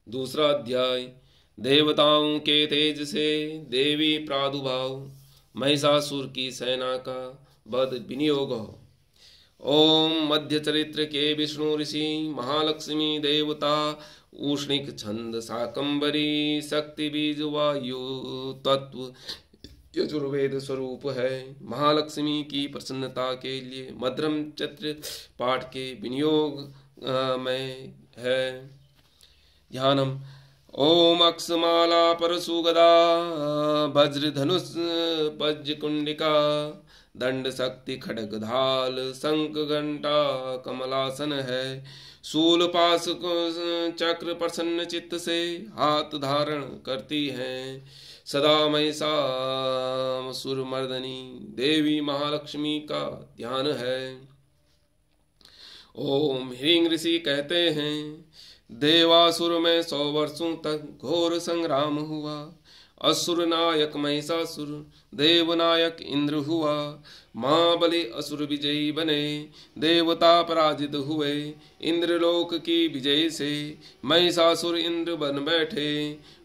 दूसरा अध्याय। देवताओं के तेज से देवी प्रादुर्भाव, महिषासुर की सेना का वध विनियोग। ओम मध्य चरित्र के विष्णु ऋषि महालक्ष्मी देवता उष्णिक छंद शाकंबरी शक्ति बीज वायु तत्व यजुर्वेद स्वरूप है। महालक्ष्मी की प्रसन्नता के लिए मध्यम चत्र पाठ के विनियोग में है। ध्यानम। ओम अक्षमाला परशुगदा वज्रधनुष पज्ज कुंडिका दंड शक्ति खड्ग ढाल शंख घंटा कमलासन है। शूल पास चक्र प्रसन्न चित्त से हाथ धारण करती हैं। सदा महिषासुर मर्दनी देवी महालक्ष्मी का ध्यान है। ओम ह्रीं ऋषि कहते हैं, देवासुर में 100 वर्षों तक घोर संग्राम हुआ। असुर नायक महिषासुर देवनायक इंद्र हुआ। महाबली असुर विजयी बने, देवता पराजित हुए। इंद्रलोक की विजय से महिषासुर इंद्र बन बैठे।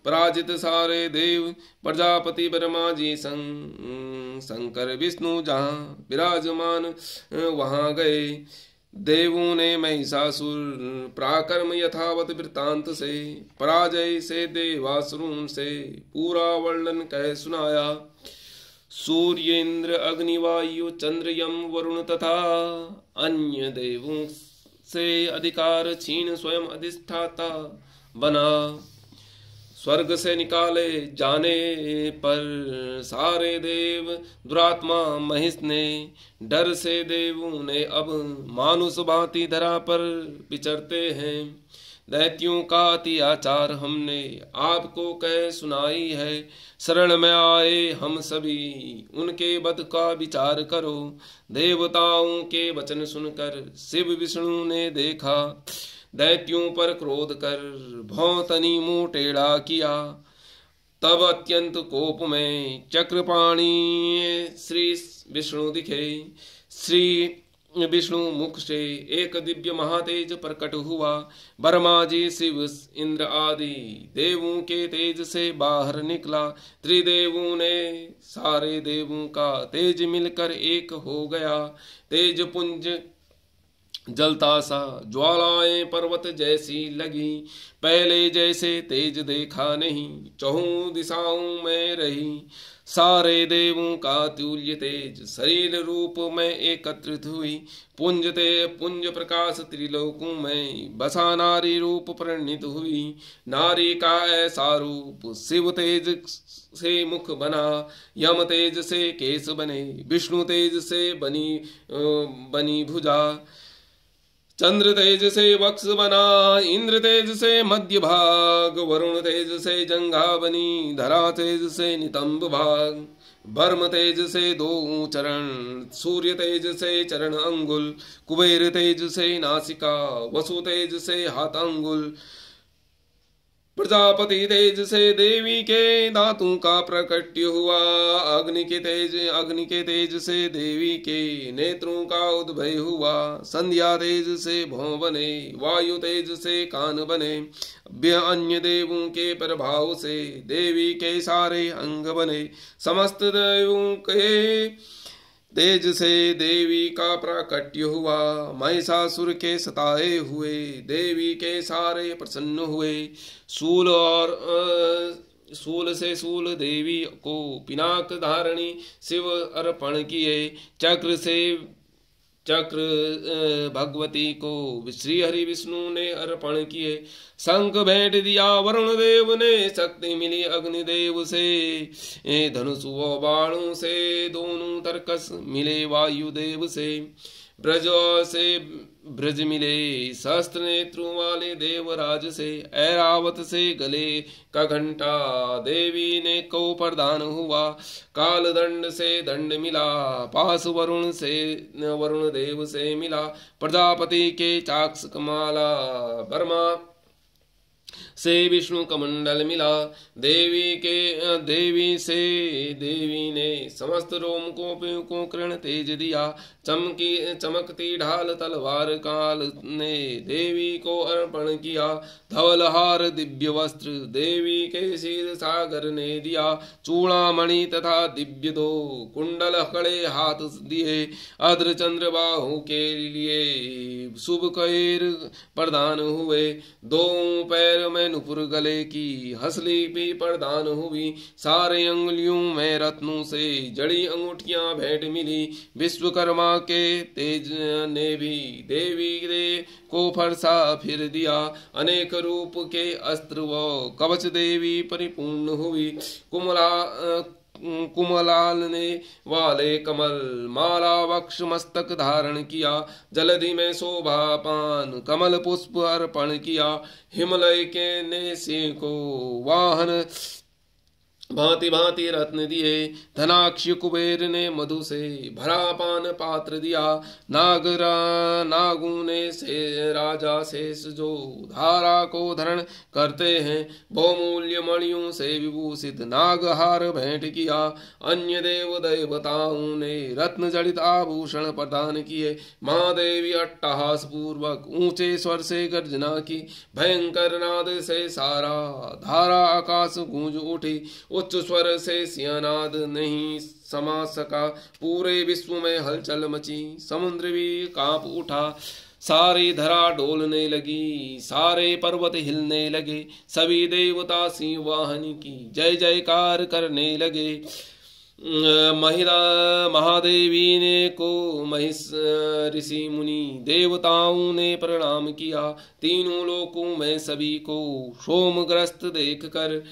पराजित सारे देव प्रजापति ब्रह्मा जी शंकर विष्णु जहाँ विराजमान वहाँ गए। देवों ने महिषासुर पराक्रम यथावत वृत्तांत से पराजय से देवासुरों से पूरा वर्णन कह सुनाया। सूर्य इंद्र अग्नि वायु चंद्र यम वरुण तथा अन्य देवों से अधिकार छीन स्वयं अधिष्ठाता बना। स्वर्ग से निकाले जाने पर सारे देव दुरात्मा महिष ने डर से देवों ने अब मानुष भांति धरा पर विचरते हैं। दैत्यों का अत्याचार हमने आपको कह सुनाई है। शरण में आए हम सभी उनके वध का विचार करो। देवताओं के वचन सुनकर शिव विष्णु ने देखा। दैत्यों पर क्रोध कर भौतनी मुंह टेढ़ा किया। तब अत्यंत कोप में चक्रपाणी श्री विष्णु दिखे। श्री विष्णु मुख से एक दिव्य महातेज प्रकट हुआ। ब्रह्मा जी शिव इंद्र आदि देवों के तेज से बाहर निकला। त्रिदेवों ने सारे देवों का तेज मिलकर एक हो गया। तेज पुंज जलता सा ज्वालाएं पर्वत जैसी लगी। पहले जैसे तेज देखा नहीं, चहुं दिशाओं में रही। सारे देवों का तुल्य तेज शरीर रूप में एकत्रित हुई। पुंज प्रकाश त्रिलोकों में बसा नारी रूप परिणित हुई। नारी का ऐसा रूप शिव तेज से मुख बना, यम तेज से केश बने, विष्णु तेज से बनी भुजा, चंद्र तेज से वक्ष बना, इंद्र तेज से मध्य भाग, वरुण तेज से जंघा बनी, धरा तेज से नितंब भाग, ब्रह्म तेज से 2 चरण, सूर्य तेज से चरण अंगुल, कुबेर तेज से नासिका, वसु तेज से हाथ अंगुल, प्रजापति तेज से देवी के दांतों का प्रकट्य हुआ। अग्नि के तेज से देवी के नेत्रों का उद्भय हुआ। संध्या तेज से भौं बने, वायु तेज से कान बने, अन्य देवों के प्रभाव से देवी के सारे अंग बने। समस्त देवों के तेज से देवी का प्राकट्य हुआ। महिषासुर के सताए हुए देवी के सारे प्रसन्न हुए। शूल से शूल देवी को पिनाक धारणी शिव अर्पण किए। चक्र भगवती को श्री हरि विष्णु ने अर्पण किए। शंख भेंट दिया वरुण देव ने, शक्ति मिली अग्निदेव से, धनुष व बाणों से दोनों तरकस मिले वायुदेव से। ब्रज मिले सहस्त्र नेत्रों वाले देवराज से। ऐरावत से गले का घंटा देवी ने को प्रदान हुआ। काल दंड से दंड मिला, पास वरुण देव से मिला। प्रजापति के चाक्ष कमाला, ब्रह्मा से विष्णु कमंडल मिला। देवी ने समस्त रोमकों को किरण तेज दिया। चमकती ढाल तलवार काल ने देवी को अर्पण किया। धवलहार दिव्य वस्त्र देवी के सिर सागर ने दिया। चूड़ामणि तथा दिव्य दो कुंडल खड़े हाथ दिए। अद्र चंद्र बाहु के लिए शुभ कैर प्रदान हुए। दो पैर में नुपुर गले की हसली भी प्रदान हुई। सारे अंगुलियों में रत्नों से जड़ी अंगूठियां भेंट मिली। विश्वकर्मा के तेज ने भी देवी को फरसा फिर दिया। अनेक रूप के अस्त्र व कवच देवी परिपूर्ण हुई। कुमलालने वाले कमल माला वक्ष मस्तक धारण किया। जलधि में शोभा पान कमल पुष्प अर्पण किया। हिमालय के ने सिंह को वाहन भांति भांति रत्न दिए। धनाक्ष कुबेर ने मधु से भरा पान पात्र दिया। नागू ने से राजा शेष जो धारा को धारण करते हैं बहुमूल्य मणियों से विभूषित नागहार भेंट किया। अन्य देवताओं ने रत्न जड़ित आभूषण प्रदान किए। महादेवी अट्टहास पूर्वक ऊंचे स्वर से गर्जना की। भयंकर नाद से सारा धारा आकाश गूंज उठी। उच्च स्वर से सियानाद नहीं समा सका। पूरे विश्व में हलचल मची। समुद्र भी कांप उठा। सारी धरा डोलने लगी। सारे पर्वत हिलने लगे। सभी देवता सिंह वाहन की जय जयकार करने लगे। महादेवी ने को महिष ऋषि मुनि देवताओं ने प्रणाम किया। तीनों लोकों में सभी को शोमग्रस्त देखकर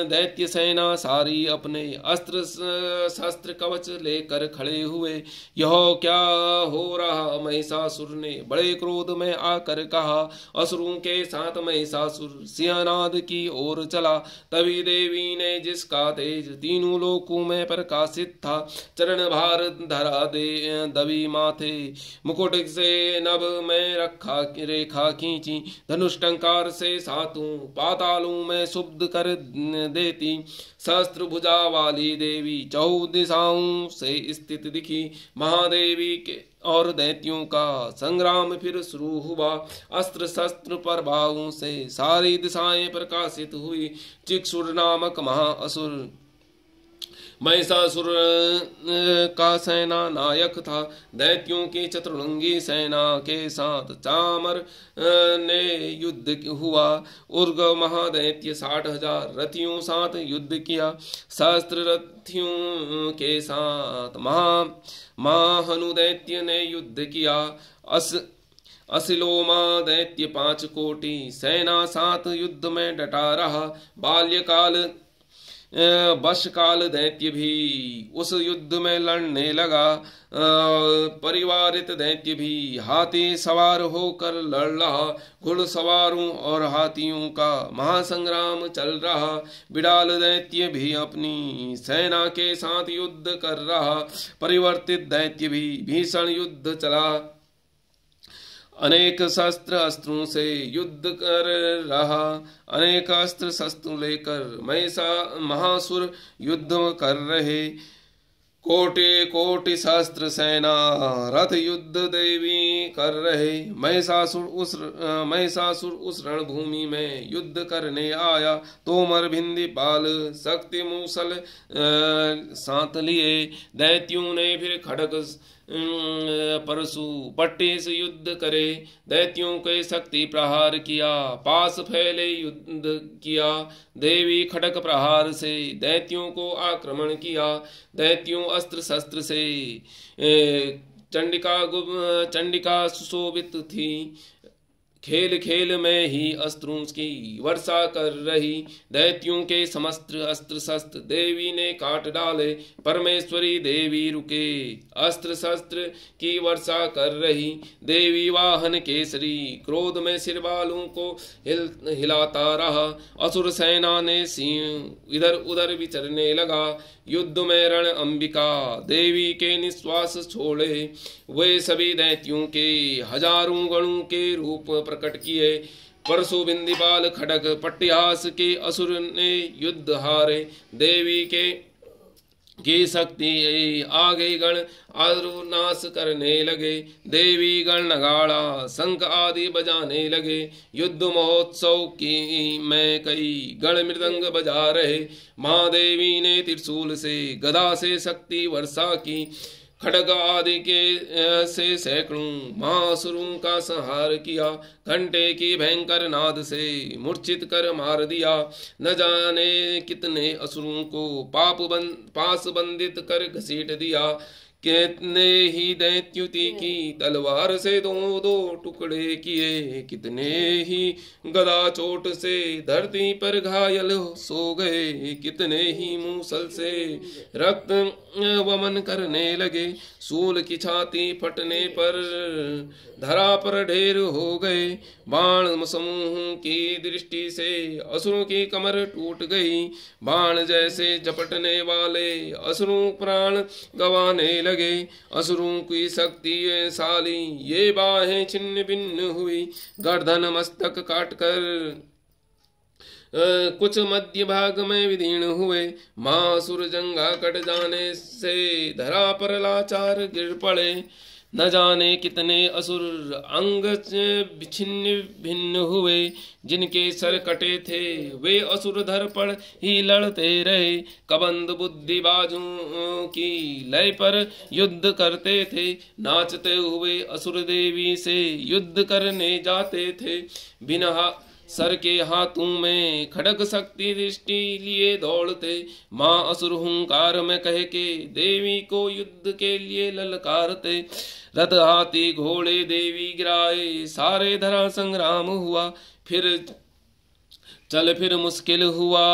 दैत्य सेना सारी अपने अस्त्र शस्त्र कवच लेकर खड़े हुए। यह क्या हो रहा? महिषासुर ने बड़े क्रोध में आकर कहा। असुरों के साथ महिषासुर सिंहनाद की ओर चला। तभी देवी ने जिसका तेज तीनों लोक में प्रकाशित था चरण भार धरा दबी माथे मुकुट से नभ में रखा रेखा खींची। धनुष टंकार से सातों पातालों में शुद्ध कर देती। सहस्त्र भुजा वाली देवी चौ दिशाओं से स्थित दिखी। महादेवी के और दैत्यों का संग्राम फिर शुरू हुआ। अस्त्र शस्त्र प्रभावों से सारी दिशाएं प्रकाशित हुई। चिक्षुर नामक महाअसुर महिषासुर का सेना नायक था। दैत्यों की चतुर्ंगी सेना के साथ चामर ने युद्ध हुआ। उर्ग महादैत्य 60,000 रथियों साथ युद्ध किया। सहस्त्र रथियों के साथ महाहनुदैत्य ने युद्ध किया। असिलोमा दैत्य 5 कोटि सेना साथ युद्ध में डटा रहा। बाल्यकाल बशकाल दैत्य भी उस युद्ध में लड़ने लगा। परिवारित दैत्य भी हाथी सवार होकर लड़ रहा। घुड़सवारों और हाथियों का महासंग्राम चल रहा। बिडाल दैत्य भी अपनी सेना के साथ युद्ध कर रहा। परिवर्तित दैत्य भी भीषण युद्ध चला। अनेक शस्त्र अस्त्रों से युद्ध कर रहा। अनेक अस्त्र शस्त्र लेकर महासुर युद्ध कर रहे। कोटि कोटि सहस्त्र सेना रथ युद्ध देवी कर रहे। महिषासुर उस रणभूमि में युद्ध करने आया। तोमर भिंदी पाल शक्ति मूसल साथ लिए। दैत्यों ने फिर खड़ग परशु पट्टी से युद्ध करे। दैत्यों के शक्ति प्रहार किया। पास फैले युद्ध किया। देवी खड़क प्रहार से दैत्यों को आक्रमण किया। दैत्यों अस्त्र शस्त्र से चंडिका सुशोभित थी। खेल खेल में ही अस्त्रों की वर्षा कर रही। दैत्यों के समस्त अस्त्र शस्त्र देवी ने काट डाले। परमेश्वरी देवी रुके अस्त्र शस्त्र की वर्षा कर रही। देवी वाहन केसरी क्रोध में सिर बालों को हिलाता रहा। असुर सेना ने सिंह इधर उधर विचरने लगा। युद्ध में रण अंबिका देवी के निश्वास छोड़े। वे सभी दैत्यों के हजारों गणों के रूप प्रकट किए। परशु बिंदीपाल खड़ग पट्टिहास के असुर ने युद्ध हारे। देवी की शक्ति आगे गण आरु नाश करने लगे। देवी गण नगाड़ा शंख आदि बजाने लगे। युद्ध महोत्सव की में कई गण मृदंग बजा रहे। महादेवी ने त्रिशूल से गदा से शक्ति वर्षा की। खड्ग आदि के से सैकड़ों महासुरों का संहार किया। घंटे की भयंकर नाद से मूर्छित कर मार दिया। न जाने कितने असुरों को पास बंदित कर घसीट दिया। कितने ही दैत्युति की तलवार से दो दो टुकड़े किए। कितने ही गदा चोट से धरती पर घायल सो गए। कितने ही मूसल से रक्त वमन करने लगे। सूल की छाती फटने पर धरा पर ढेर हो गए। बाण समूह की दृष्टि से असुरों की कमर टूट गई। बाण जैसे झपटने वाले असुरों प्राण गंवाने लगे। असुरों की शक्तिशाली ये बाहें छिन्न भिन्न हुई। गर्दन मस्तक काटकर कुछ मध्य भाग में विदीर्ण हुए। महासुर जंगा कट जाने से धरा पर लाचार गिर पड़े। न जाने कितने असुर अंग छिन्न भिन्न हुए। जिनके सर कटे थे वे असुर धर पर ही लड़ते रहे। कबंध बुद्धि बाजों की लय पर युद्ध करते थे। नाचते हुए असुर देवी से युद्ध करने जाते थे। बिना सर के हाथों में खड्ग शक्ति दृष्टि लिए दौड़ते। माँ असुर हुंकार में कह के देवी को युद्ध के लिए ललकारते। रथ हाथी घोड़े देवी गिराए सारे धरा संग्राम हुआ। फिर मुश्किल हुआ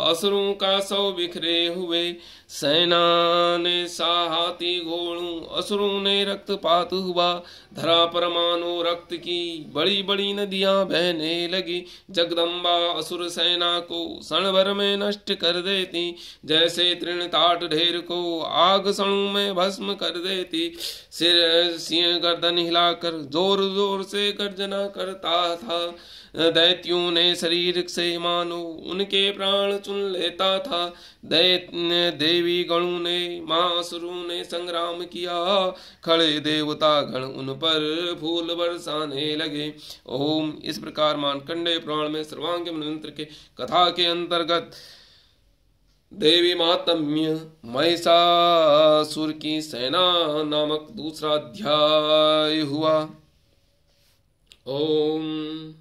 असुरों का सौ बिखरे हुए। सेना ने हाथी घोड़ों असुरों ने रक्तपात हुआ। धरा पर मानो रक्त की बड़ी बड़ी नदियां बहने लगी। जगदम्बा असुर सेना को क्षण भर में नष्ट कर देती। जैसे तृण ताट ढेर को आग क्षणों में भस्म कर देती। सिंह गर्दन हिलाकर जोर जोर से गर्जना करता था। दैत्यों ने शरीर से मानो उनके प्राण चुन लेता था। देवी गणों ने महासुरों ने संग्राम किया। खड़े देवता गण उन पर फूल बरसाने लगे। ओम। इस प्रकार मार्कंडेय पुराण में सर्वांग मंत्र के कथा के अंतर्गत देवी महात्म्य महिषासुर की सेना नामक दूसरा अध्याय हुआ। ओम।